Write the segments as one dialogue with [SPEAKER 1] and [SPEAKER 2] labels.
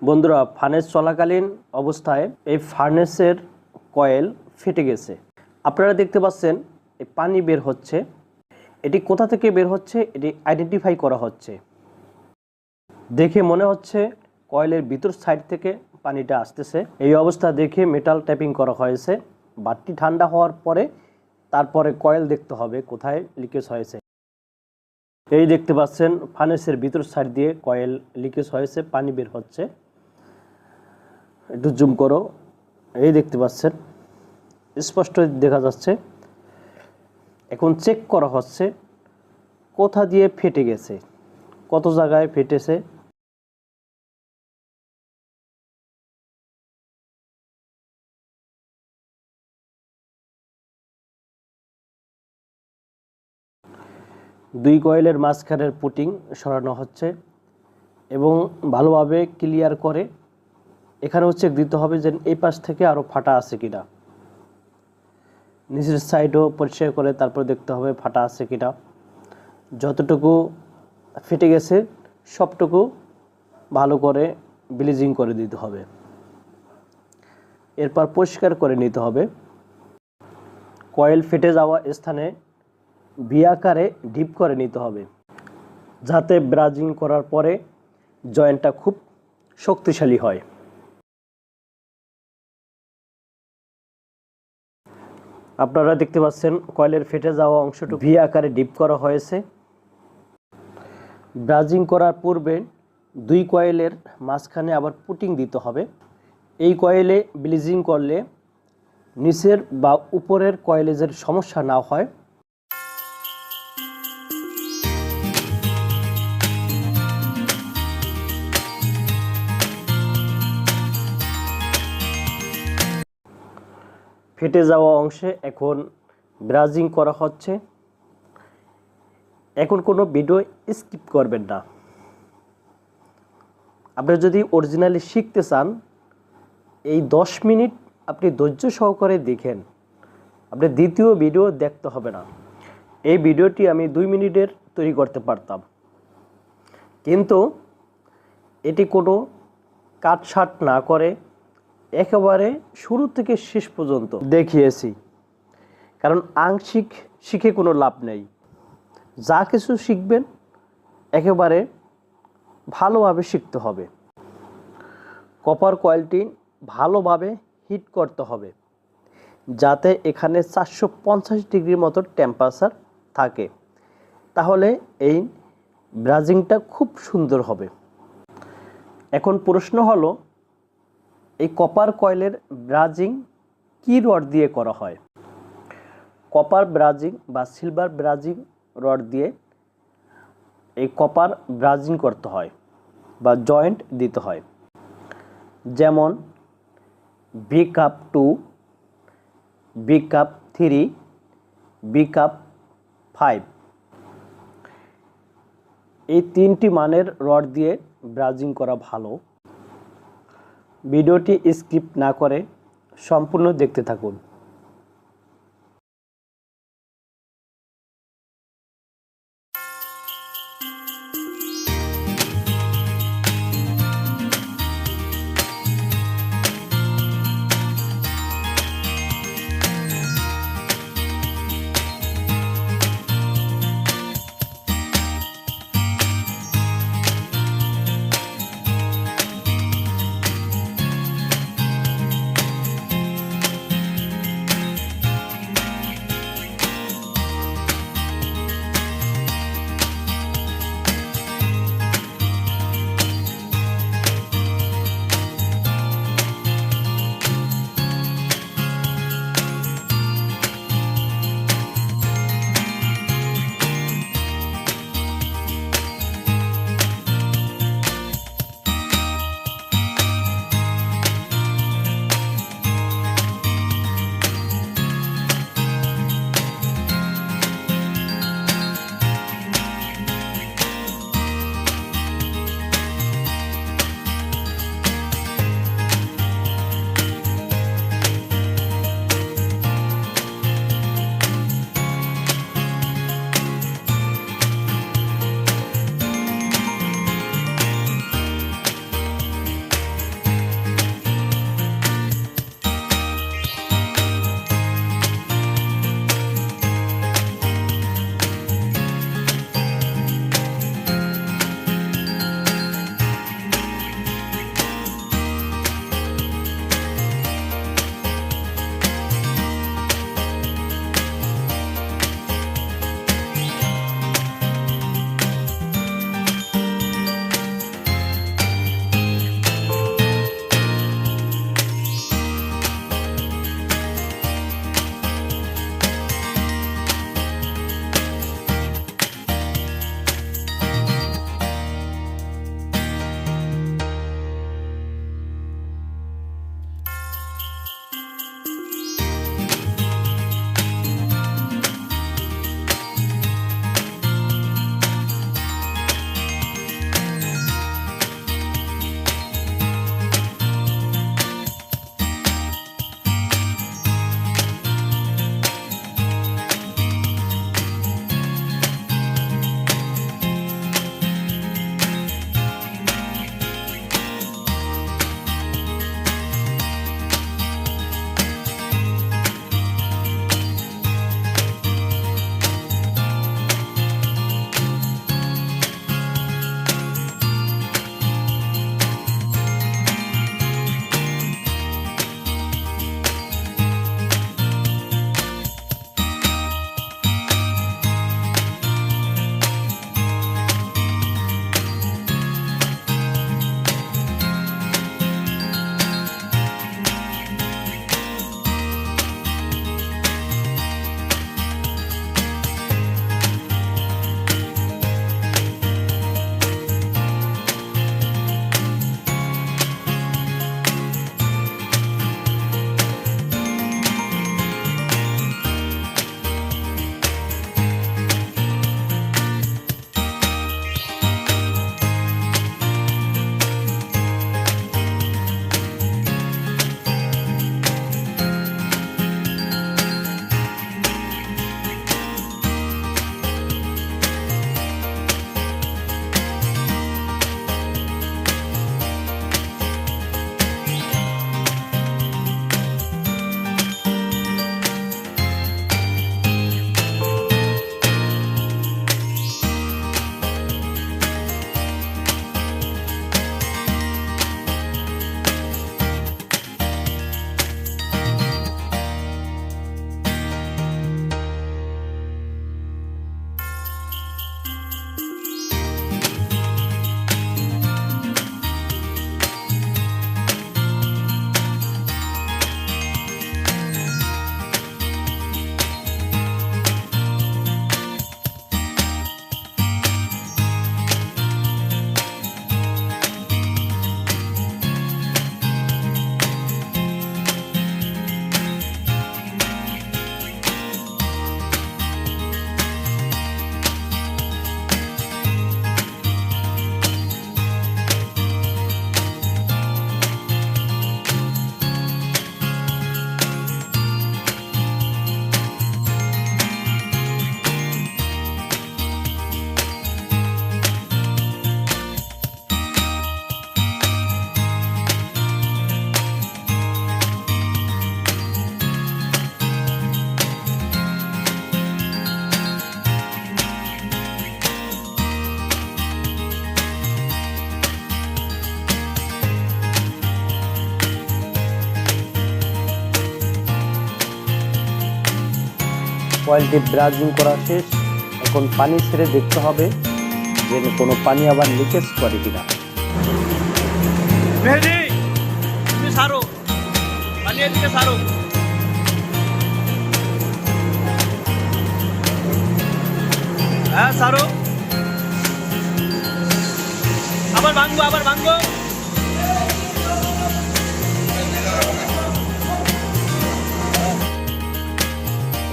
[SPEAKER 1] বন্ধুরা, ফার্নেস চলাকালীন অবস্থায় এই ফার্নেসের কয়েল ফেটে গেছে। আপনারা দেখতে পাচ্ছেন এই পানি বের হচ্ছে। এটি কোথা থেকে বের হচ্ছে এটি আইডেন্টিফাই করা হচ্ছে। দেখে মনে হচ্ছে কয়েলের ভিতর সাইড থেকে পানিটা আসতেছে। এই অবস্থা দেখে মেটাল ট্যাপিং করা হয়েছে। বাটটি ঠান্ডা হওয়ার পরে তারপরে কয়েল দেখতে হবে কোথায় লিকেজ হয়েছে। এই দেখতে পাচ্ছেন ফার্নেসের ভিতর সাইড দিয়ে কয়েল লিকেজ হয়েছে, পানি বের হচ্ছে। একটু জুম করো, এই দেখতে পাচ্ছেন স্পষ্ট দেখা যাচ্ছে। এখন চেক করা হচ্ছে কোথা দিয়ে ফেটে গেছে, কত জায়গায় ফেটেছে। দুই কয়েলের মাঝখানের পুটিং সরানো হচ্ছে এবং ভালোভাবে ক্লিয়ার করে এখানেও চেক দিতে হবে যে এই পাশ থেকে আরও ফাটা আছে কিনা। নিচের সাইডও পরিষ্কার করে তারপর দেখতে হবে ফাটা আছে কিনা। যতটুকু ফেটে গেছে সবটুকু ভালো করে ব্লিচিং করে দিতে হবে। এরপর পরিষ্কার করে নিতে হবে। কয়েল ফেটে যাওয়া স্থানে ভি আকারে ডিপ করে নিতে হবে, যাতে ব্রাজিং করার পরে জয়েন্টটা খুব শক্তিশালী হয়। আপনারা দেখতে পাচ্ছেন কয়েলের ফেটে যাওয়া অংশটুকু ভি আকারে ডিপ করা হয়েছে। ব্রাজিং করার পূর্বে দুই কয়েলের মাঝখানে আবার পুটিং দিতে হবে। এই কয়েলে ব্লিচিং করলে নিচের বা উপরের কয়েলের সমস্যা না হয়। ফেটে যাওয়া অংশে এখন ব্রাজিং করা হচ্ছে। এখন কোনো ভিডিও স্কিপ করবেন না। আপনি যদি অরিজিনালি শিখতে চান এই 10 মিনিট আপনি ধৈর্য সহকারে দেখেন, আপনি দ্বিতীয় ভিডিও দেখতে হবে না। এই ভিডিওটি আমি 2 মিনিটের তৈরি করতে পারতাম, কিন্তু এটি কোনো কাটছাট না করে একেবারে শুরু থেকে শেষ পর্যন্ত দেখিয়েছি। কারণ আংশিক শিখে কোনো লাভ নেই। যা কিছু শিখবেন একেবারে ভালোভাবে শিখতে হবে। কপার কয়েলটি ভালোভাবে হিট করতে হবে, যাতে এখানে 450 ডিগ্রির মতো টেম্পারেচার থাকে। তাহলে এই ব্রাজিংটা খুব সুন্দর হবে। এখন প্রশ্ন হলো, এই কপার কয়েলের ব্রাজিং কি রড দিয়ে করা হয়? কপার ব্রাজিং বা সিলভার ব্রাজিং রড দিয়ে এই কপার ব্রাজিং করতে হয় বা জয়েন্ট দিতে হয়। যেমন B cup 2, B cup 3, B cup 5, এই 3টি মানের রড দিয়ে ব্রাজিং করা ভালো। ভিডিওটি স্কিপ না করে সম্পূর্ণ দেখতে থাকুন। কয়েলটি ব্রাজিং করা শেষ। এখন পানি ছেড়ে দেখতে হবে যে কোনো পানি আবার লিকেজ করে কিনা।
[SPEAKER 2] মেহেদি তুমি সারো, পানি এদিকে সারো। হ্যাঁ সারো, আবার ভাঙবো, আবার ভাঙবো।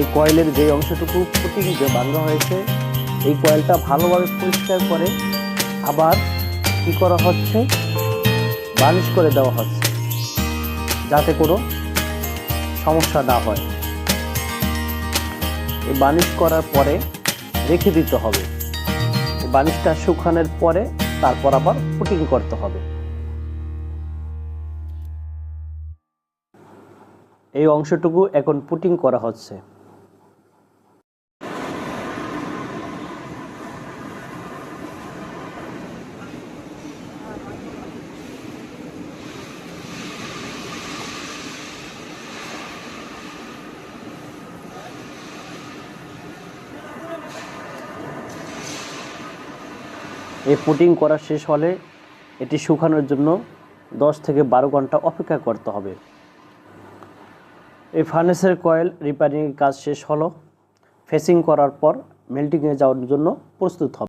[SPEAKER 1] এই কয়েলের যে অংশটুকু ফুটিং যে ভাঙা হয়েছে, এই কয়েলটা ভালোভাবে পরিষ্কার করে আবার কি করা হচ্ছে, বার্নিশ করে দেওয়া হচ্ছে যাতে কোনো সমস্যা না হয়। এই বার্নিশ করার পরে রেখে দিতে হবে। এই বার্নিশটা শুকানোর পরে তারপর আবার ফুটিং করতে হবে। এই অংশটুকু এখন পুটিং করা হচ্ছে। এই পুটিং করা শেষ হলে এটি শুকানোর জন্য 10 থেকে 12 ঘন্টা অপেক্ষা করতে হবে। এই ফার্নেসের কয়েল রিপেয়ারিংয়ের কাজ শেষ হলো। ফেসিং করার পর মেল্টিংয়ে যাওয়ার জন্য প্রস্তুত হবে।